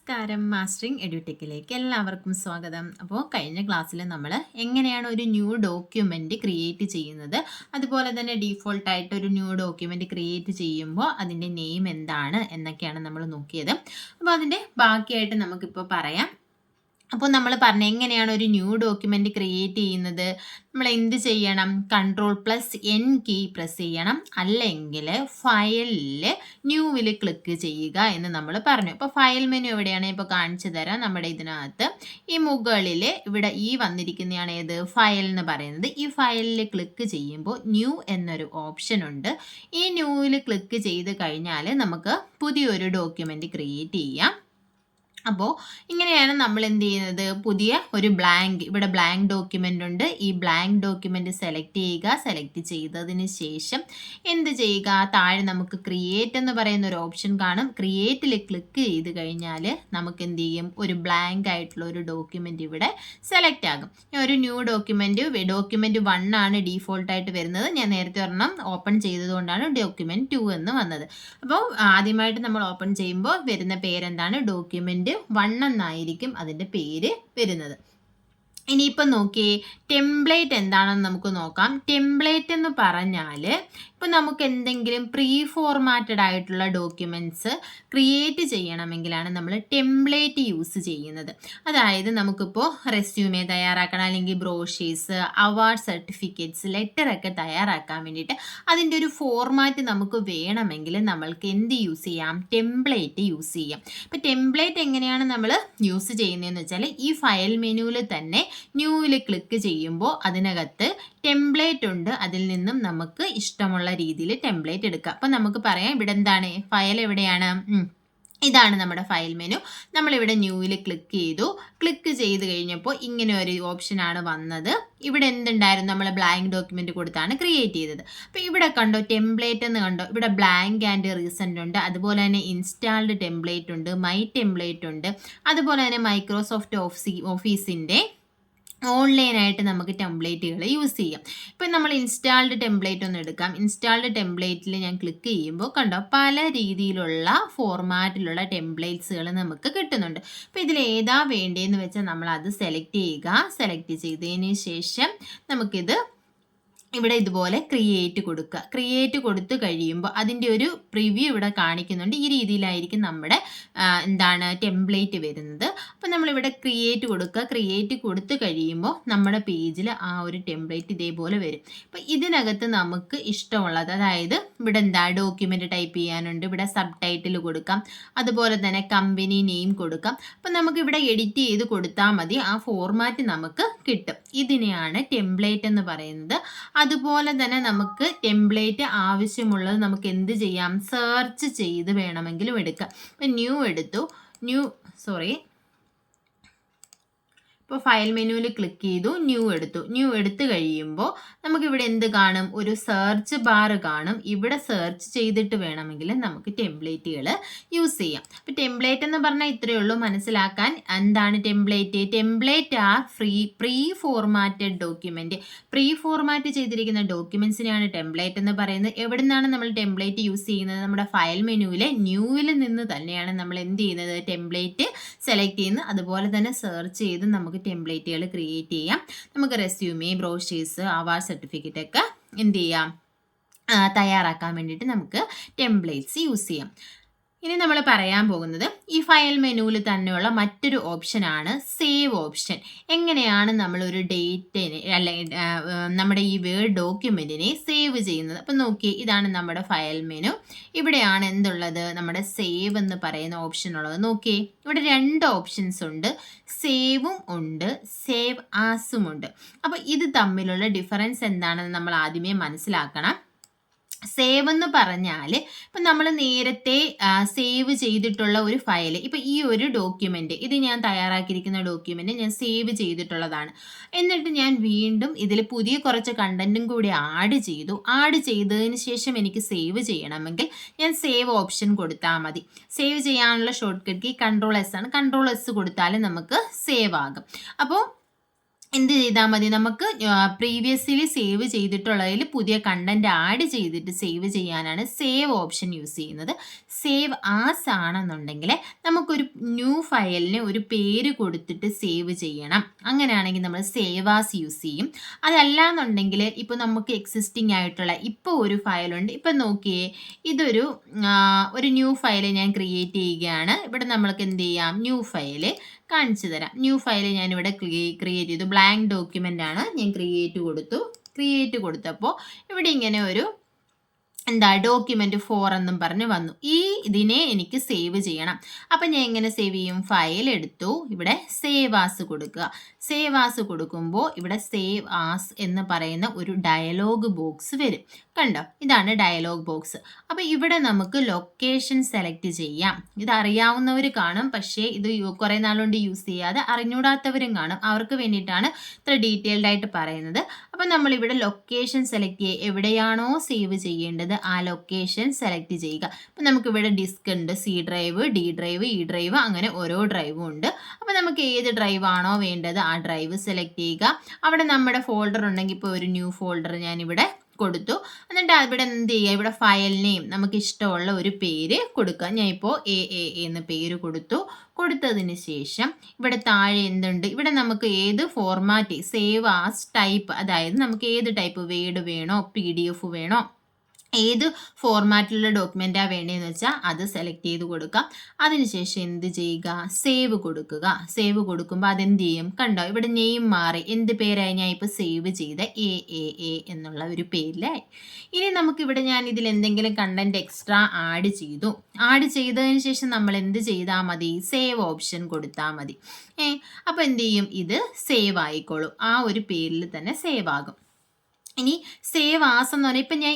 നമസ്കാരം. മാസ്റ്ററിംഗ് എഡ്യൂടെക്കിലേക്ക് എല്ലാവർക്കും സ്വാഗതം. അപ്പോൾ കഴിഞ്ഞ ക്ലാസ്സിൽ നമ്മൾ എങ്ങനെയാണ് ഒരു ന്യൂ ഡോക്യുമെൻ്റ് ക്രിയേറ്റ് ചെയ്യുന്നത്, അതുപോലെ തന്നെ ഡീഫോൾട്ടായിട്ട് ഒരു ന്യൂ ഡോക്യുമെൻ്റ് ക്രിയേറ്റ് ചെയ്യുമ്പോൾ അതിൻ്റെ നെയിം എന്താണ് എന്നൊക്കെയാണ് നമ്മൾ നോക്കിയത്. അപ്പോൾ അതിൻ്റെ ബാക്കിയായിട്ട് നമുക്കിപ്പോൾ പറയാം. അപ്പോൾ നമ്മൾ പറഞ്ഞ എങ്ങനെയാണ് ഒരു ന്യൂ ഡോക്യുമെൻ്റ് ക്രിയേറ്റ് ചെയ്യുന്നത്, നമ്മൾ എന്ത് ചെയ്യണം? Ctrl+N കീ പ്രസ് ചെയ്യണം, അല്ലെങ്കിൽ ഫയലിൽ ന്യൂവിൽ ക്ലിക്ക് ചെയ്യുക എന്ന് നമ്മൾ പറഞ്ഞു. അപ്പോൾ ഫയൽ മെനു എവിടെയാണ് ഇപ്പോൾ കാണിച്ചു തരാം. നമ്മുടെ ഇതിനകത്ത് ഈ മുകളിൽ ഇവിടെ ഈ വന്നിരിക്കുന്നതാണ് ഏത് ഫയൽ എന്ന് പറയുന്നത്. ഈ ഫയലിൽ ക്ലിക്ക് ചെയ്യുമ്പോൾ ന്യൂ എന്നൊരു ഓപ്ഷൻ ഉണ്ട്. ഈ ന്യൂവിൽ ക്ലിക്ക് ചെയ്ത് കഴിഞ്ഞാൽ നമുക്ക് പുതിയൊരു ഡോക്യുമെൻ്റ് ക്രിയേറ്റ് ചെയ്യാം. അപ്പോൾ ഇങ്ങനെയാണ് നമ്മൾ എന്ത് ചെയ്യുന്നത്, പുതിയ ഒരു ഇവിടെ ബ്ലാങ്ക് ഡോക്യുമെൻ്റ് ഉണ്ട്. ഈ ബ്ലാങ്ക് ഡോക്യുമെൻ്റ് സെലക്ട് ചെയ്യുക. സെലക്ട് ചെയ്തതിന് ശേഷം എന്ത് ചെയ്യുക, താഴെ നമുക്ക് ക്രിയേറ്റ് എന്ന് പറയുന്ന ഒരു ഓപ്ഷൻ കാണും. ക്രിയേറ്റിൽ ക്ലിക്ക് ചെയ്ത് കഴിഞ്ഞാൽ നമുക്ക് എന്ത് ചെയ്യും, ഒരു ബ്ലാങ്ക് ആയിട്ടുള്ള ഒരു ഡോക്യുമെൻ്റ് ഇവിടെ സെലക്ട് ആകും. ഒരു ന്യൂ ഡോക്യുമെൻ്റ് 1 ആണ് ഡീഫോൾട്ടായിട്ട് വരുന്നത്. ഞാൻ നേരത്തെ ഒരെണ്ണം ഓപ്പൺ ചെയ്തതുകൊണ്ടാണ് ഡോക്യുമെൻ്റ് 2 എന്ന് വന്നത്. അപ്പോൾ ആദ്യമായിട്ട് നമ്മൾ ഓപ്പൺ ചെയ്യുമ്പോൾ വരുന്ന പേരെന്താണ്, ഡോക്യുമെൻ്റ് 1 എന്നായിരിക്കും അതിൻ്റെ പേര് വരുന്നത്. ഇനിയിപ്പം നോക്കിയേ, ടെംപ്ലേറ്റ് എന്താണെന്ന് നമുക്ക് നോക്കാം. ടെംപ്ലേറ്റ് എന്ന് പറഞ്ഞാൽ ഇപ്പം നമുക്ക് എന്തെങ്കിലും പ്രീ ഫോർമാറ്റഡ് ആയിട്ടുള്ള ഡോക്യുമെൻറ്റ്സ് ക്രിയേറ്റ് ചെയ്യണമെങ്കിലാണ് നമ്മൾ ടെംപ്ലേറ്റ് യൂസ് ചെയ്യുന്നത്. അതായത് നമുക്കിപ്പോൾ റെസ്യൂമേ തയ്യാറാക്കണം, അല്ലെങ്കിൽ ബ്രോഷേഴ്സ്, അവാർഡ് സർട്ടിഫിക്കറ്റ്സ്, ലെറ്ററൊക്കെ തയ്യാറാക്കാൻ വേണ്ടിയിട്ട് അതിൻ്റെ ഒരു ഫോർമാറ്റ് നമുക്ക് വേണമെങ്കിൽ നമ്മൾക്ക് എന്ത് യൂസ് ചെയ്യാം, ടെംപ്ലേറ്റ് യൂസ് ചെയ്യാം. അപ്പോൾ ടെംപ്ലേറ്റ് എങ്ങനെയാണ് നമ്മൾ യൂസ് ചെയ്യുന്നതെന്ന് വെച്ചാൽ ഈ ഫയൽ മെനുവിൽ തന്നെ ന്യൂവിൽ ക്ലിക്ക് ചെയ്യുമ്പോൾ അതിനകത്ത് ടെംപ്ലേറ്റ് ഉണ്ട്. അതിൽ നിന്നും നമുക്ക് ഇഷ്ടമുള്ള രീതിയിൽ ടെംപ്ലേറ്റ് എടുക്കാം. അപ്പം നമുക്ക് പറയാം, ഇവിടെ എന്താണ് ഫയൽ, എവിടെയാണ്, ഇതാണ് നമ്മുടെ ഫയൽ മെനു. നമ്മളിവിടെ ന്യൂവിൽ ക്ലിക്ക് ചെയ്തു. ക്ലിക്ക് ചെയ്ത് കഴിഞ്ഞപ്പോൾ ഇങ്ങനെ ഒരു ഓപ്ഷനാണ് വന്നത്. ഇവിടെ എന്തുണ്ടായിരുന്നു, നമ്മൾ ബ്ലാങ്ക് ഡോക്യുമെൻ്റ് കൊടുത്താണ് ക്രിയേറ്റ് ചെയ്തത്. അപ്പോൾ ഇവിടെ കണ്ടോ ടെംപ്ലേറ്റ് എന്ന് കണ്ടോ, ഇവിടെ ബ്ലാങ്ക് ആൻഡ് റീസെൻ്റ് ഉണ്ട്, അതുപോലെ തന്നെ ഇൻസ്റ്റാൾഡ് ടെംപ്ലേറ്റ് ഉണ്ട്, മൈ ടെംപ്ലേറ്റ് ഉണ്ട്, അതുപോലെ തന്നെ മൈക്രോസോഫ്റ്റ് ഓഫീസിൻ്റെ ഓൺലൈനായിട്ട് നമുക്ക് ടെംപ്ലേറ്റുകൾ യൂസ് ചെയ്യാം. ഇപ്പം നമ്മൾ ഇൻസ്റ്റാൾഡ് ടെംപ്ലേറ്റ് ഒന്ന് എടുക്കാം. ഇൻസ്റ്റാൾഡ് ടെംപ്ലേറ്റിൽ ഞാൻ ക്ലിക്ക് ചെയ്യുമ്പോൾ കണ്ടോ പല രീതിയിലുള്ള ഫോർമാറ്റിലുള്ള ടെംപ്ലേറ്റ്സുകൾ നമുക്ക് കിട്ടുന്നുണ്ട്. അപ്പോൾ ഇതിൽ ഏതാ വേണ്ടതെന്ന് വെച്ചാൽ നമ്മൾ അത് സെലക്ട് ചെയ്യുക. സെലക്ട് ചെയ്തതിന് ശേഷം നമുക്കിത് ഇവിടെ ഇതുപോലെ ക്രിയേറ്റ് കൊടുക്കുക. ക്രിയേറ്റ് കൊടുത്തു കഴിയുമ്പോൾ അതിൻ്റെ ഒരു പ്രിവ്യൂ ഇവിടെ കാണിക്കുന്നുണ്ട്. ഈ രീതിയിലായിരിക്കും നമ്മുടെ ടെംപ്ലേറ്റ് വരുന്നത്. അപ്പോൾ നമ്മളിവിടെ ക്രിയേറ്റ് കൊടുക്കുക. ക്രിയേറ്റ് കൊടുത്തു കഴിയുമ്പോൾ നമ്മുടെ പേജിൽ ആ ഒരു ടെംപ്ലേറ്റ് ഇതേപോലെ വരും. അപ്പോൾ ഇതിനകത്ത് നമുക്ക് ഇഷ്ടമുള്ളത്, അതായത് ഇവിടെ ഡോക്യുമെൻ്റ് ടൈപ്പ് ചെയ്യാനുണ്ട്, ഇവിടെ സബ് ടൈറ്റിൽ കൊടുക്കാം, അതുപോലെ തന്നെ കമ്പനി നെയിം കൊടുക്കാം. അപ്പോൾ നമുക്കിവിടെ എഡിറ്റ് ചെയ്ത് കൊടുത്താൽ മതി, ആ ഫോർമാറ്റ് നമുക്ക് കിട്ടും. ഇതിനെയാണ് ടെംപ്ലേറ്റ് എന്ന് പറയുന്നത്. അതുപോലെ തന്നെ നമുക്ക് ടെംപ്ലേറ്റ് ആവശ്യമുള്ളത് നമുക്ക് എന്ത് ചെയ്യാം, സെർച്ച് ചെയ്ത് വേണമെങ്കിലും എടുക്കാം. ഇപ്പം ന്യൂ എടുത്തു, ഇപ്പോൾ ഫയൽ മെനുവിൽ ക്ലിക്ക് ചെയ്തു, ന്യൂ എടുത്തു കഴിയുമ്പോൾ നമുക്കിവിടെ എന്ത് കാണും, ഒരു സെർച്ച് ബാർ കാണും. ഇവിടെ സെർച്ച് ചെയ്തിട്ട് വേണമെങ്കിൽ നമുക്ക് ടെംപ്ലേറ്റുകൾ യൂസ് ചെയ്യാം. അപ്പോൾ ടെംപ്ലേറ്റ് എന്ന് പറഞ്ഞാൽ ഇത്രയേ ഉള്ളൂ മനസ്സിലാക്കാൻ. എന്താണ് template? Template are pre formatted document. Pre format ചെയ്തിരിക്കുന്ന ഡോക്യുമെൻസിനെയാണ് ടെംപ്ലേറ്റ് എന്ന് പറയുന്നത്. എവിടെ നിന്നാണ് നമ്മൾ ടെംപ്ലേറ്റ് യൂസ് ചെയ്യുന്നത്? നമ്മുടെ ഫയൽ മെനുവിലെ ന്യൂവിൽ നിന്ന് തന്നെയാണ് നമ്മൾ എന്ത് ചെയ്യുന്നത്, ടെംപ്ലേറ്റ് സെലക്ട് ചെയ്യുന്നത്. അതുപോലെ തന്നെ സെർച്ച് ചെയ്ത് നമുക്ക് ടെംപ്ലേറ്റുകൾ ക്രിയേറ്റ് ചെയ്യാം. നമുക്ക് റെസ്യൂമേ, ബ്രോഷേഴ്സ്, അവാർഡ് സർട്ടിഫിക്കറ്റ് ഒക്കെ എന്ത് ചെയ്യാം, തയ്യാറാക്കാൻ വേണ്ടിയിട്ട് നമുക്ക് ടെംപ്ലേറ്റ്സ് യൂസ് ചെയ്യാം. ഇനി നമ്മൾ പറയാൻ പോകുന്നത് ഈ ഫയൽ മെനുവിൽ തന്നെയുള്ള മറ്റൊരു ഓപ്ഷനാണ് സേവ് ഓപ്ഷൻ. എങ്ങനെയാണ് നമ്മളൊരു ഡേറ്റിനെ അല്ലെങ്കിൽ നമ്മുടെ ഈ വേർഡ് ഡോക്യുമെൻറ്റിനെ സേവ് ചെയ്യുന്നത്? അപ്പം നോക്കി, ഇതാണ് നമ്മുടെ ഫയൽ മെനു. ഇവിടെയാണ് എന്തുള്ളത്, നമ്മുടെ സേവ് എന്ന് പറയുന്ന ഓപ്ഷൻ ഉള്ളത്. നോക്കി, ഇവിടെ 2 ഓപ്ഷൻസ് ഉണ്ട്, സേവും ഉണ്ട്, സേവ് ആസും ഉണ്ട്. അപ്പോൾ ഇത് തമ്മിലുള്ള ഡിഫറൻസ് എന്താണെന്ന് നമ്മൾ ആദ്യമേ മനസ്സിലാക്കണം. സേവ് എന്ന് പറഞ്ഞാൽ ഇപ്പം നമ്മൾ നേരത്തെ സേവ് ചെയ്തിട്ടുള്ള ഒരു ഫയൽ, ഇപ്പം ഈ ഒരു ഡോക്യുമെൻ്റ്, ഇത് ഞാൻ തയ്യാറാക്കിയിരിക്കുന്ന ഡോക്യുമെൻ്റ് ഞാൻ സേവ് ചെയ്തിട്ടുള്ളതാണ്. എന്നിട്ട് ഞാൻ വീണ്ടും ഇതിൽ പുതിയ കുറച്ച് കണ്ടൻറ്റും കൂടി ആഡ് ചെയ്തതിന് ശേഷം എനിക്ക് സേവ് ചെയ്യണമെങ്കിൽ ഞാൻ സേവ് ഓപ്ഷൻ കൊടുത്താൽ മതി. സേവ് ചെയ്യാനുള്ള ഷോർട്ട് കട്ട് കീ Ctrl+S ആണ്. Ctrl+S കൊടുത്താൽ നമുക്ക് സേവ് ആകും. അപ്പോൾ എന്ത് ചെയ്താൽ മതി, നമുക്ക് പ്രീവിയസ്ലി സേവ് ചെയ്തിട്ടുള്ളതിൽ പുതിയ കണ്ടന്റ് ആഡ് ചെയ്തിട്ട് സേവ് ചെയ്യാനാണ് സേവ് ഓപ്ഷൻ യൂസ് ചെയ്യുന്നത്. സേവ് ആസ് ആണെന്നുണ്ടെങ്കിൽ നമുക്കൊരു ന്യൂ ഫയലിന് ഒരു പേര് കൊടുത്തിട്ട് സേവ് ചെയ്യണം. അങ്ങനെയാണെങ്കിൽ നമ്മൾ സേവ് ആസ് യൂസ് ചെയ്യും. അതല്ല എന്നുണ്ടെങ്കിൽ ഇപ്പോൾ നമുക്ക് എക്സിസ്റ്റിംഗ് ആയിട്ടുള്ള ഇപ്പോൾ ഒരു ഫയലുണ്ട്. ഇപ്പം നോക്കിയേ, ഇതൊരു ഒരു ന്യൂ ഫയൽ ഞാൻ ക്രിയേറ്റ് ചെയ്യുകയാണ്. ഇവിടെ നമ്മൾക്ക് എന്ത് ചെയ്യാം, ന്യൂ ഫയല് കാണിച്ചു തരാം. ന്യൂ ഫയൽ ഞാനിവിടെ ക്രിയേറ്റ് ചെയ്തു. ബ്ലാങ്ക് ഡോക്യുമെൻ്റ് ആണ്, ഞാൻ ക്രിയേറ്റ് കൊടുത്തു. ക്രിയേറ്റ് കൊടുത്തപ്പോൾ ഇവിടെ ഇങ്ങനെ ഒരു ഡോക്യുമെന്റ് 4 എന്നും പറഞ്ഞ് വന്നു. ഇതിനെ എനിക്ക് സേവ് ചെയ്യണം. അപ്പം ഞാൻ എങ്ങനെ സേവ് ചെയ്യും, ഫയൽ എടുത്തു, ഇവിടെ സേവ് ആസ് കൊടുക്കുക. സേവ് ആസ് കൊടുക്കുമ്പോൾ ഇവിടെ സേവ് ആസ് എന്ന് പറയുന്ന ഒരു ഡയലോഗ് ബോക്സ് വരും. കണ്ടോ, ഇതാണ് ഡയലോഗ് ബോക്സ്. അപ്പോൾ ഇവിടെ നമുക്ക് ലൊക്കേഷൻ സെലക്ട് ചെയ്യാം. ഇത് അറിയാവുന്നവർ കാണും, പക്ഷേ ഇത് കുറേ നാളുകൊണ്ട് യൂസ് ചെയ്യാതെ അറിഞ്ഞൂടാത്തവരും കാണും. അവർക്ക് വേണ്ടിയിട്ടാണ് ഇത്ര ഡീറ്റെയിൽഡ് ആയിട്ട് പറയുന്നത്. അപ്പം നമ്മളിവിടെ ലൊക്കേഷൻ സെലക്ട് ചെയ്യുക. എവിടെയാണോ സേവ് ചെയ്യേണ്ടത് ആ ലൊക്കേഷൻ സെലക്ട് ചെയ്യുക. അപ്പം നമുക്കിവിടെ ഡിസ്ക് ഉണ്ട്, C drive, D drive, E drive, അങ്ങനെ ഓരോ ഡ്രൈവും ഉണ്ട്. അപ്പോൾ നമുക്ക് ഏത് ഡ്രൈവ് ആണോ വേണ്ടത് ആ ഡ്രൈവ് സെലക്ട് ചെയ്യുക. അവിടെ നമ്മുടെ ഫോൾഡർ ഉണ്ടെങ്കിൽ ഇപ്പോൾ ഒരു ന്യൂ ഫോൾഡർ ഞാനിവിടെ കൊടുത്തു. എന്നിട്ട് ഇവിടെ എന്ത് ചെയ്യുക, ഇവിടെ ഫയൽ നെയിം നമുക്ക് ഇഷ്ടമുള്ള ഒരു പേര് കൊടുക്കുക. ഞാൻ ഇപ്പോൾ എന്ന് പേര് കൊടുത്തു. കൊടുത്തതിന് ശേഷം ഇവിടെ താഴെ എന്തുണ്ട്, ഇവിടെ നമുക്ക് ഏത് ഫോർമാറ്റ് സേവ് ആസ് ടൈപ്പ്, അതായത് നമുക്ക് ഏത് ടൈപ്പ്, വേർഡ് വേണോ PDF വേണോ, ഏത് ഫോർമാറ്റിലുള്ള ഡോക്യുമെൻറ്റാണ് വേണ്ടതെന്ന് വെച്ചാൽ അത് സെലക്ട് ചെയ്ത് കൊടുക്കാം. അതിനുശേഷം എന്ത് ചെയ്യുക, സേവ് കൊടുക്കുക. സേവ് കൊടുക്കുമ്പോൾ അതെന്ത് ചെയ്യും, കണ്ടോ ഇവിടെ നെയിം മാറി. എന്ത് പേരായി, ഞാൻ ഇപ്പോൾ സേവ് ചെയ്ത എ എന്നുള്ള ഒരു പേരിലായി. ഇനി നമുക്കിവിടെ ഞാൻ ഇതിൽ എന്തെങ്കിലും കണ്ടന്റ് എക്സ്ട്രാ ആഡ് ചെയ്തു. ആഡ് ചെയ്തതിന് ശേഷം നമ്മൾ എന്ത് ചെയ്താൽ മതി, സേവ് ഓപ്ഷൻ കൊടുത്താൽ മതി. അപ്പോൾ എന്ത് ചെയ്യും, ഇത് സേവ് ആയിക്കോളും. ആ ഒരു പേരിൽ തന്നെ സേവ് ആകും. ഇനി സേവ് ആസ് എന്ന് പറഞ്ഞാൽ ഇപ്പം ഞാൻ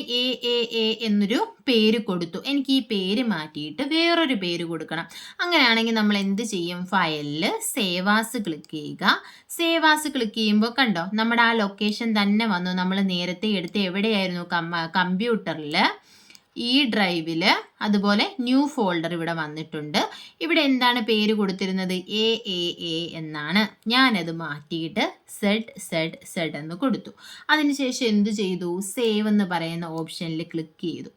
എ എന്നൊരു പേര് കൊടുത്തു. എനിക്ക് ഈ പേര് മാറ്റിയിട്ട് വേറൊരു പേര് കൊടുക്കണം. അങ്ങനെയാണെങ്കിൽ നമ്മൾ എന്ത് ചെയ്യും, ഫയലിൽ സേവ് ആസ് ക്ലിക്ക് ചെയ്യുക. സേവ് ആസ് ക്ലിക്ക് ചെയ്യുമ്പോൾ കണ്ടോ നമ്മുടെ ആ ലൊക്കേഷൻ തന്നെ വന്നു. നമ്മൾ നേരത്തെ എടുത്ത് എവിടെയായിരുന്നു, കമ്പ്യൂട്ടറിൽ ഈ ഡ്രൈവിൽ, അതുപോലെ ന്യൂ ഫോൾഡർ ഇവിടെ വന്നിട്ടുണ്ട്. ഇവിടെ എന്താണ് പേര് കൊടുത്തിരുന്നത്, എ എന്നാണ്. ഞാനത് മാറ്റിയിട്ട് സെഡ് എന്ന് കൊടുത്തു. അതിനുശേഷം എന്ത് ചെയ്തു, സേവ് എന്ന് പറയുന്ന ഓപ്ഷനിൽ ക്ലിക്ക് ചെയ്തു.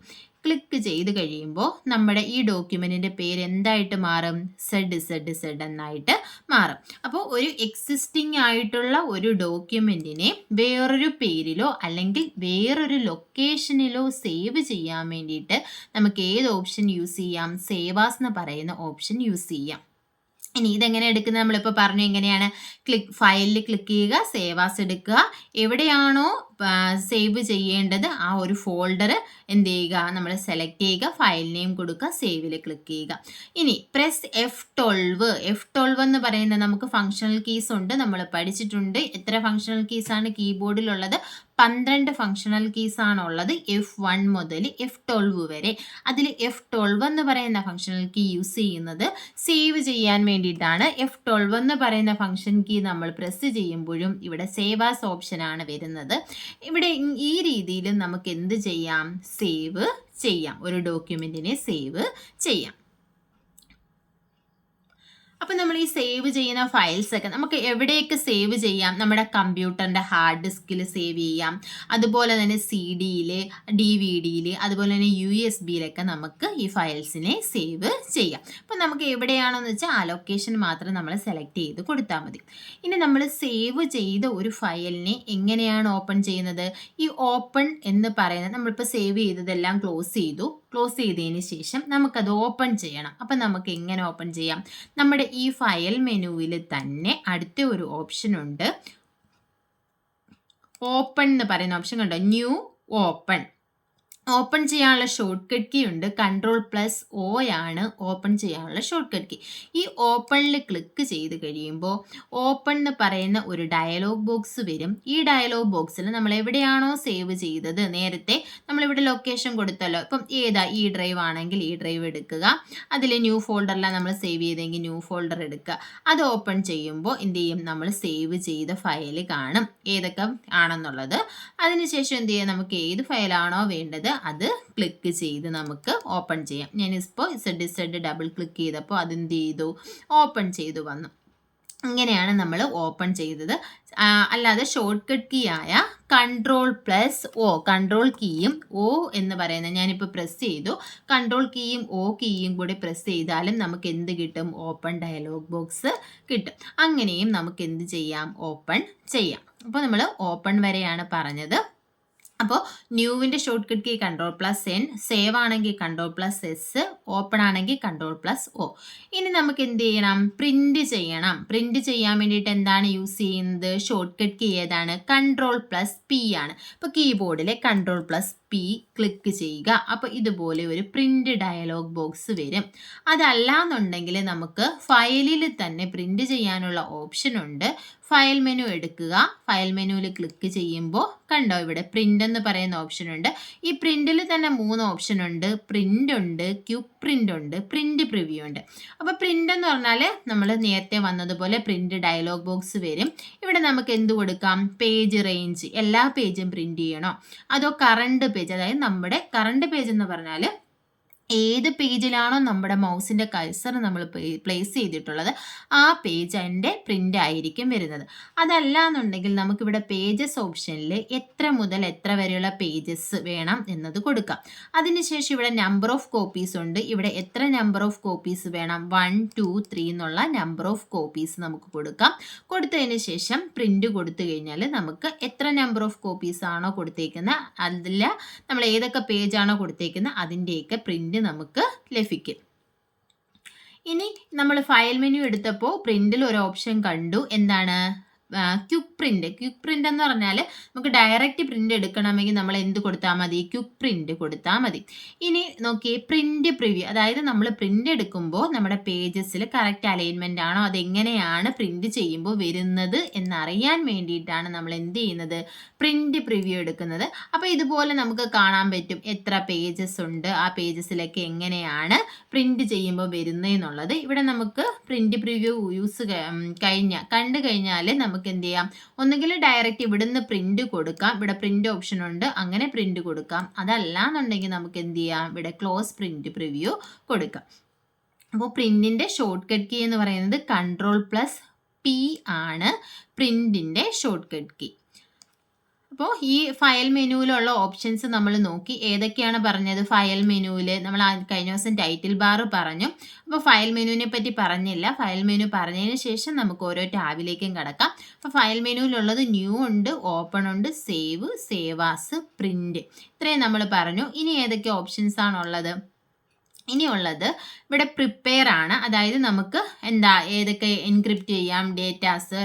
ക്ലിക്ക് ചെയ്ത് കഴിയുമ്പോൾ നമ്മുടെ ഈ ഡോക്യുമെൻറ്റിൻ്റെ പേര് എന്തായിട്ട് മാറും, സെഡ് എന്നായിട്ട് മാറും. അപ്പോൾ ഒരു എക്സിസ്റ്റിംഗ് ആയിട്ടുള്ള ഒരു ഡോക്യുമെൻറ്റിനെ വേറൊരു പേരിലോ അല്ലെങ്കിൽ വേറൊരു ലൊക്കേഷനിലോ സേവ് ചെയ്യാൻ വേണ്ടിയിട്ട് നമുക്ക് ഏത് ഓപ്ഷൻ യൂസ് ചെയ്യാം, സേവ് ആസ് എന്ന് പറയുന്ന ഓപ്ഷൻ യൂസ് ചെയ്യാം. ഇനി ഇതെങ്ങനെ എടുക്കുന്നത്, നമ്മളിപ്പോൾ പറഞ്ഞു എങ്ങനെയാണ്, ഫയലിൽ ക്ലിക്ക് ചെയ്യുക, സേവ് ആസ് എടുക്കുക, എവിടെയാണോ സേവ് ചെയ്യേണ്ടത് ആ ഒരു ഫോൾഡർ എന്ത് ചെയ്യുക, നമ്മൾ സെലക്ട് ചെയ്യുക, ഫയൽ നെയിം കൊടുക്കുക, സേവിൽ ക്ലിക്ക് ചെയ്യുക. ഇനി പ്രസ് F12 എന്ന് പറയുന്ന നമുക്ക് ഫങ്ഷണൽ കീസ് ഉണ്ട്, നമ്മൾ പഠിച്ചിട്ടുണ്ട്. എത്ര ഫങ്ഷണൽ കീസാണ് കീബോർഡിലുള്ളത്, 12 ഫങ്ഷണൽ കീസാണ് ഉള്ളത്, F1 മുതൽ F12 വരെ. അതിൽ F12 എന്ന് പറയുന്ന ഫങ്ഷണൽ കീ യൂസ് ചെയ്യുന്നത് സേവ് ചെയ്യാൻ വേണ്ടിയിട്ടാണ്. F12 എന്ന് പറയുന്ന ഫങ്ഷൻ കീ നമ്മൾ പ്രസ് ചെയ്യുമ്പോഴും ഇവിടെ സേവ് ആസ് ഓപ്ഷനാണ് വരുന്നത്. ഇവിടെ ഈ രീതിയിൽ നമുക്ക് എന്ത് ചെയ്യാം, സേവ് ചെയ്യാം, ഒരു ഡോക്യുമെൻറ്റിനെ സേവ് ചെയ്യാം. അപ്പോൾ നമ്മൾ ഈ സേവ് ചെയ്യുന്ന ഫയൽസൊക്കെ നമുക്ക് എവിടെയൊക്കെ സേവ് ചെയ്യാം, നമ്മുടെ കമ്പ്യൂട്ടറിൻ്റെ ഹാർഡ് ഡിസ്കിൽ സേവ് ചെയ്യാം, അതുപോലെ തന്നെ CD-യിൽ, DVD-യിൽ, അതുപോലെ തന്നെ USB-യിലൊക്കെ നമുക്ക് ഈ ഫയൽസിനെ സേവ് ചെയ്യാം. അപ്പോൾ നമുക്ക് എവിടെയാണെന്ന് വെച്ചാൽ ആ ലൊക്കേഷൻ മാത്രം നമ്മൾ സെലക്ട് ചെയ്ത് കൊടുത്താൽ മതി. ഇനി നമ്മൾ സേവ് ചെയ്ത ഒരു ഫയലിനെ എങ്ങനെയാണ് ഓപ്പൺ ചെയ്യുന്നത്, ഈ ഓപ്പൺ എന്ന് പറയുന്നത് നമ്മളിപ്പോൾ സേവ് ചെയ്തതെല്ലാം ക്ലോസ് ചെയ്തതിന് ശേഷം നമുക്കത് ഓപ്പൺ ചെയ്യണം. അപ്പം നമുക്ക് എങ്ങനെ ഓപ്പൺ ചെയ്യാം, നമ്മുടെ ഈ ഫയൽ മെനുവിൽ തന്നെ അടുത്ത ഒരു ഓപ്ഷൻ ഉണ്ട്, ഓപ്പൺ എന്ന് പറയുന്ന ഓപ്ഷൻ കണ്ടോ, ന്യൂ ഓപ്പൺ ചെയ്യാനുള്ള ഷോർട്ട് കട്ട് കീ ഉണ്ട്, Ctrl+O ആണ് ഓപ്പൺ ചെയ്യാനുള്ള ഷോർട്ട് കട്ട് കീ. ഈ ഓപ്പണിൽ ക്ലിക്ക് ചെയ്ത് കഴിയുമ്പോൾ ഓപ്പൺ എന്ന് പറയുന്ന ഒരു ഡയലോഗ് ബോക്സ് വരും. ഈ ഡയലോഗ് ബോക്സിൽ നമ്മൾ എവിടെയാണോ സേവ് ചെയ്തത്, നേരത്തെ നമ്മളിവിടെ ലൊക്കേഷൻ കൊടുത്തല്ലോ, ഇപ്പം ഏതാ, ഈ ഡ്രൈവ് ആണെങ്കിൽ ഈ ഡ്രൈവ് എടുക്കുക, അതിൽ ന്യൂ ഫോൾഡറിലാണ് നമ്മൾ സേവ് ചെയ്തെങ്കിൽ ന്യൂ ഫോൾഡർ എടുക്കുക. അത് ഓപ്പൺ ചെയ്യുമ്പോൾ എന്ത് ചെയ്യും, നമ്മൾ സേവ് ചെയ്ത ഫയൽ കാണും ഏതൊക്കെ ആണെന്നുള്ളത്. അതിനുശേഷം എന്ത് ചെയ്യാം, നമുക്ക് ഏത് ഫയലാണോ വേണ്ടത് അത് ക്ലിക്ക് ചെയ്ത് നമുക്ക് ഓപ്പൺ ചെയ്യാം. ഞാനിപ്പോൾ Z ഡബിൾ ക്ലിക്ക് ചെയ്തപ്പോൾ അതെന്ത് ചെയ്തു, ഓപ്പൺ ചെയ്തു വന്നു. ഇങ്ങനെയാണ് നമ്മൾ ഓപ്പൺ ചെയ്തത്. അല്ലാതെ ഷോർട്ട് കട്ട് കീ ആയ കൺട്രോൾ+O, കൺട്രോൾ കീയും O എന്ന് പറയുന്നത് ഞാനിപ്പോൾ പ്രസ് ചെയ്തു. കൺട്രോൾ കീയും O കീയും കൂടി പ്രസ് ചെയ്താലും നമുക്ക് എന്ത് കിട്ടും? ഓപ്പൺ ഡയലോഗ് ബോക്സ് കിട്ടും. അങ്ങനെയും നമുക്ക് എന്ത് ചെയ്യാം? ഓപ്പൺ ചെയ്യാം. അപ്പോൾ നമ്മൾ ഓപ്പൺ വരെയാണ് പറഞ്ഞത്. അപ്പോൾ ന്യൂവിൻ്റെ shortcut key Ctrl+N, save ആണെങ്കിൽ Ctrl+S, ഓപ്പൺ ആണെങ്കിൽ Ctrl+O. ഇനി നമുക്ക് എന്ത് ചെയ്യണം? പ്രിന്റ് ചെയ്യണം. പ്രിന്റ് ചെയ്യാൻ വേണ്ടിയിട്ട് എന്താണ് യൂസ് ചെയ്യുന്നത്? ഷോർട്ട് കട്ട് കീ ഏതാണ്? Ctrl+P ആണ്. അപ്പോൾ കീബോർഡിൽ Ctrl+P ക്ലിക്ക് ചെയ്യുക. അപ്പോൾ ഇതുപോലെ ഒരു പ്രിന്റ് ഡയലോഗ് ബോക്സ് വരും. അതല്ലാന്നുണ്ടെങ്കിൽ നമുക്ക് ഫയലിൽ തന്നെ പ്രിന്റ് ചെയ്യാനുള്ള ഓപ്ഷൻ ഉണ്ട്. ഫയൽ മെനു എടുക്കുക. ഫയൽ മെനുവിൽ ക്ലിക്ക് ചെയ്യുമ്പോൾ കണ്ടോ ഇവിടെ പ്രിന്റ് എന്ന് പറയുന്ന ഓപ്ഷൻ ഉണ്ട്. ഈ പ്രിന്റിൽ തന്നെ 3 ഓപ്ഷൻ ഉണ്ട്. പ്രിന്റ് ഉണ്ട്, ക്വിക്ക് പ്രിന്റ് ഉണ്ട്, പ്രിന്റ് പ്രിവ്യൂ ഉണ്ട്. അപ്പോൾ പ്രിന്റ് എന്ന് പറഞ്ഞാൽ നമ്മൾ നേരത്തെ വന്നതുപോലെ പ്രിന്റ് ഡയലോഗ് ബോക്സ് വരും. ഇവിടെ നമുക്ക് എന്ത് കൊടുക്കാം? പേജ് റേഞ്ച്, എല്ലാ പേജും പ്രിന്റ് ചെയ്യണോ അതോ കറണ്ട് പേജ്, അതായത് നമ്മുടെ കറണ്ട് പേജ് എന്ന് പറഞ്ഞാൽ ഏത് പേജിലാണോ നമ്മുടെ മൗസിൻ്റെ കഴ്സർ നമ്മൾ പ്ലേസ് ചെയ്തിട്ടുള്ളത് ആ പേജ് അതിൻ്റെ പ്രിൻ്റ് ആയിരിക്കും വരുന്നത്. അതല്ല എന്നുണ്ടെങ്കിൽ നമുക്കിവിടെ പേജസ് ഓപ്ഷനിൽ എത്ര മുതൽ എത്ര വരെയുള്ള പേജസ് വേണം എന്നത് കൊടുക്കാം. അതിനുശേഷം ഇവിടെ നമ്പർ ഓഫ് കോപ്പീസ് ഉണ്ട്. ഇവിടെ എത്ര നമ്പർ ഓഫ് കോപ്പീസ് വേണം? 1, 2, 3 എന്നുള്ള നമ്പർ ഓഫ് കോപ്പീസ് നമുക്ക് കൊടുക്കാം. കൊടുത്തതിന് ശേഷം പ്രിൻ്റ് കൊടുത്തു കഴിഞ്ഞാൽ നമുക്ക് എത്ര നമ്പർ ഓഫ് കോപ്പീസ് ആണോ കൊടുത്തേക്കുന്നത്, അതിൽ നമ്മൾ ഏതൊക്കെ പേജാണോ കൊടുത്തേക്കുന്നത് അതിൻ്റെയൊക്കെ പ്രിൻ്റ് നമുക്ക് ലഭിക്കും. ഇനി നമ്മൾ ഫയൽ മെനു എടുത്തപ്പോൾ പ്രിന്റിൽ ഒരു ഓപ്ഷൻ കണ്ടു. എന്താണ്? Quick print. ക്വിക്ക് പ്രിന്റ് എന്ന് പറഞ്ഞാൽ നമുക്ക് ഡയറക്റ്റ് പ്രിന്റ് എടുക്കണമെങ്കിൽ നമ്മൾ എന്ത് കൊടുത്താൽ മതി? ക്വിക്ക് പ്രിന്റ് കൊടുത്താൽ മതി. ഇനി നോക്കിയേ പ്രിന്റ് പ്രിവ്യൂ, അതായത് നമ്മൾ പ്രിന്റ് എടുക്കുമ്പോൾ നമ്മുടെ പേജസിൽ കറക്റ്റ് അലൈൻമെന്റ് ആണോ, അതെങ്ങനെയാണ് പ്രിന്റ് ചെയ്യുമ്പോൾ വരുന്നത് എന്നറിയാൻ വേണ്ടിയിട്ടാണ് നമ്മൾ എന്ത് ചെയ്യുന്നത്? പ്രിന്റ് പ്രിവ്യൂ എടുക്കുന്നത്. അപ്പോൾ ഇതുപോലെ നമുക്ക് കാണാൻ പറ്റും എത്ര പേജസ് ഉണ്ട്, ആ പേജസിലൊക്കെ എങ്ങനെയാണ് പ്രിന്റ് ചെയ്യുമ്പോൾ വരുന്നതെന്നുള്ളത്. ഇവിടെ നമുക്ക് പ്രിന്റ് പ്രിവ്യൂ കണ്ടു കഴിഞ്ഞാൽ നമുക്ക് എന്ത് ചെയ്യാം? ഒന്നുകിൽ ഡയറക്റ്റ് ഇവിടുന്ന് പ്രിന്റ് കൊടുക്കാം. ഇവിടെ പ്രിന്റ് ഓപ്ഷൻ ഉണ്ട്, അങ്ങനെ പ്രിന്റ് കൊടുക്കാം. അതല്ല എന്നുണ്ടെങ്കിൽ നമുക്ക് എന്ത് ചെയ്യാം? ഇവിടെ ക്ലോസ് പ്രിന്റ് പ്രിവ്യൂ കൊടുക്കാം. അപ്പോൾ പ്രിന്റിന്റെ ഷോർട്ട് കട്ട് കീ എന്ന് പറയുന്നത് Ctrl+P ആണ് പ്രിന്റിന്റെ ഷോർട്ട് കട്ട് കീ. അപ്പോൾ ഈ ഫയൽ മെനുവിലുള്ള ഓപ്ഷൻസ് നമ്മൾ നോക്കി. ഏതൊക്കെയാണ് പറഞ്ഞത്? ഫയൽ മെനുവിൽ നമ്മൾ കഴിഞ്ഞ ദിവസം ടൈറ്റിൽ ബാർ പറഞ്ഞു. അപ്പോൾ ഫയൽ മെനുവിനെ പറ്റി പറഞ്ഞില്ല. ഫയൽ മെനു പറഞ്ഞതിന് ശേഷം നമുക്ക് ഓരോ ടാബിലേക്കും കിടക്കാം. അപ്പോൾ ഫയൽ മെനുവിലുള്ളത് ന്യൂ ഉണ്ട്, ഓപ്പൺ ഉണ്ട്, സേവ്, സേവ് ആസ്, പ്രിന്റ്, ഇത്രയും നമ്മൾ പറഞ്ഞു. ഇനി ഏതൊക്കെ ഓപ്ഷൻസ് ആണുള്ളത്? ഇനിയുള്ളത് ഇവിടെ പ്രിപ്പയർ ആണ്. അതായത് നമുക്ക് ഏതൊക്കെ എൻക്രിപ്റ്റ് ചെയ്യാം, ഡേറ്റാസ്,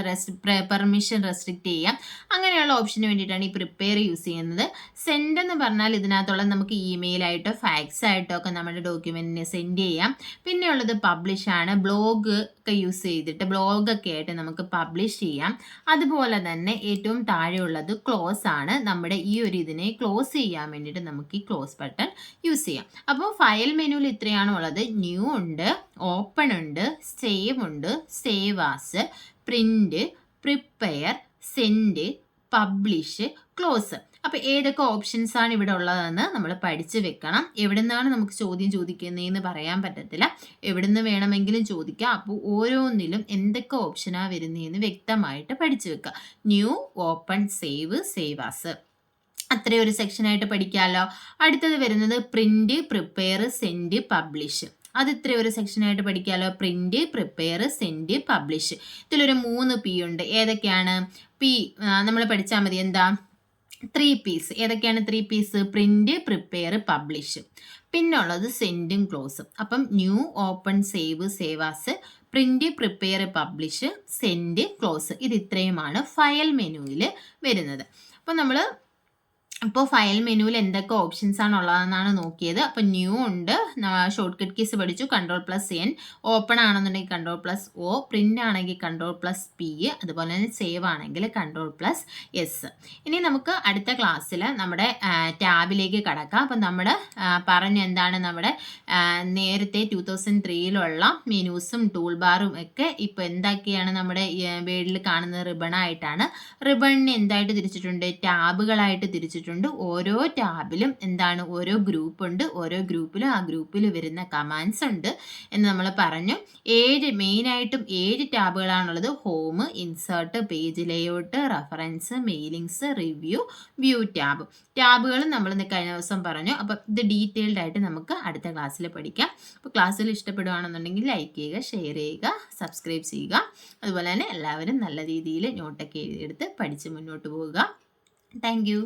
പെർമിഷൻ റെസ്ട്രിക്റ്റ് ചെയ്യാം, അങ്ങനെയുള്ള ഓപ്ഷന് വേണ്ടിയിട്ടാണ് ഈ പ്രിപ്പയർ യൂസ് ചെയ്യുന്നത്. സെൻഡ് എന്ന് പറഞ്ഞാൽ ഇതിനകത്തുള്ള നമുക്ക് ഇമെയിൽ ആയിട്ടോ ഫാക്സ് ആയിട്ടോ ഒക്കെ നമ്മുടെ ഡോക്യുമെന്റിനെ സെൻഡ് ചെയ്യാം. പിന്നെയുള്ളത് പബ്ലിഷ് ആണ്. ബ്ലോഗ് ഒക്കെ യൂസ് ചെയ്തിട്ട് ബ്ലോഗൊക്കെ ആയിട്ട് നമുക്ക് പബ്ലിഷ് ചെയ്യാം. അതുപോലെ തന്നെ ഏറ്റവും താഴെയുള്ളത് ക്ലോസ് ആണ്. നമ്മുടെ ഈ ഒരു ഇതിനെ ക്ലോസ് ചെയ്യാൻ വേണ്ടിയിട്ട് നമുക്ക് ഈ ക്ലോസ് ബട്ടൺ യൂസ് ചെയ്യാം. അപ്പോൾ ഫയൽ മെനുവിൽ ഇത്രയാണ് ഉള്ളത്. ന്യൂ ഉണ്ട്, ഓപ്പൺ ഉണ്ട്, സേവ് ഉണ്ട്, save as, print, prepare, send, publish, close. അപ്പോൾ ഏതൊക്കെ ഓപ്ഷൻസ് ആണ് ഇവിടെ ഉള്ളതെന്ന് നമ്മൾ പഠിച്ചു വെക്കണം. എവിടെ നിന്നാണ് നമുക്ക് ചോദ്യം ചോദിക്കുന്നതെന്ന് പറയാൻ പറ്റത്തില്ല, എവിടെ നിന്ന് വേണമെങ്കിലും ചോദിക്കാം. അപ്പോൾ ഓരോന്നിലും എന്തൊക്കെ ഓപ്ഷനാണ് വരുന്നതെന്ന് വ്യക്തമായിട്ട് പഠിച്ചു വെക്കുക. New, open, save, save as, അത്രയും ഒരു സെക്ഷനായിട്ട് പഠിക്കാമല്ലോ. അടുത്തത് വരുന്നത് പ്രിന്റ്, പ്രിപ്പയർ, സെൻഡ്, പബ്ലിഷ്. അത് ഇത്രയും ഒരു സെക്ഷനായിട്ട് പഠിക്കാമല്ലോ. Print, prepare, send, publish. ഇതിലൊരു 3 P ഉണ്ട്. ഏതൊക്കെയാണ്? P നമ്മൾ പഠിച്ചാൽ മതി. എന്താ? 3 Ps. ഏതൊക്കെയാണ് 3 Ps? Print, prepare, publish. പിന്നുള്ളത് സെൻഡും ക്ലോസും. അപ്പം new, open, save, save as, print, prepare, publish, send, close. ഇത് ഇത്രയുമാണ് ഫയൽ മെനുവിൽ വരുന്നത്. അപ്പം നമ്മൾ അപ്പോൾ ഫയൽ മെനുവിൽ എന്തൊക്കെ ഓപ്ഷൻസ് ആണ് ഉള്ളതെന്നാണ് നോക്കിയത്. അപ്പോൾ ന്യൂ ഉണ്ട്, ഷോർട്ട് കട്ട് കീസ് പഠിച്ചു, Ctrl+N, ഓപ്പൺ ആണെന്നുണ്ടെങ്കിൽ Ctrl+O, പ്രിന്റ് ആണെങ്കിൽ Ctrl+P, അതുപോലെ തന്നെ സേവ് ആണെങ്കിൽ Ctrl+S. ഇനി നമുക്ക് അടുത്ത ക്ലാസ്സിൽ നമ്മുടെ ടാബിലേക്ക് കടക്കാം. അപ്പം നമ്മൾ എന്താണ് നമ്മുടെ നേരത്തെ 2003 മെനൂസും ടൂൾ ബാറും ഒക്കെ ഇപ്പോൾ എന്തൊക്കെയാണ് നമ്മുടെ വേർഡിൽ കാണുന്നത്? റിബണായിട്ടാണ്. റിബണിനെ എന്തായിട്ട് തിരിച്ചിട്ടുണ്ട്? ടാബുകളായിട്ട് തിരിച്ചിട്ടുണ്ട്. കൊടുത്തിട്ടുണ്ട്. ഓരോ ടാബിലും എന്താണ് ഓരോ ഗ്രൂപ്പ് ഉണ്ട്. ഓരോ ഗ്രൂപ്പിലും ആ ഗ്രൂപ്പിൽ വരുന്ന കമാൻഡ്സ് ഉണ്ട് എന്ന് നമ്മൾ പറഞ്ഞു. മെയിനായിട്ടും 7 ടാബുകളാണുള്ളത്. Home, insert, page layout, reference, mailings, review, view ടാബുകൾ നമ്മൾ കഴിഞ്ഞ ദിവസം പറഞ്ഞു. അപ്പോൾ ഇത് ഡീറ്റെയിൽഡ് ആയിട്ട് നമുക്ക് അടുത്ത ക്ലാസ്സിൽ പഠിക്കാം. അപ്പോൾ ക്ലാസ്സിൽ ഇഷ്ടപ്പെടുകയാണെന്നുണ്ടെങ്കിൽ ലൈക്ക് ചെയ്യുക, ഷെയർ ചെയ്യുക, സബ്സ്ക്രൈബ് ചെയ്യുക. അതുപോലെ തന്നെ എല്ലാവരും നല്ല രീതിയിൽ നോട്ടൊക്കെ എഴുതിയെടുത്ത് പഠിച്ച് മുന്നോട്ട് പോവുക. Thank you.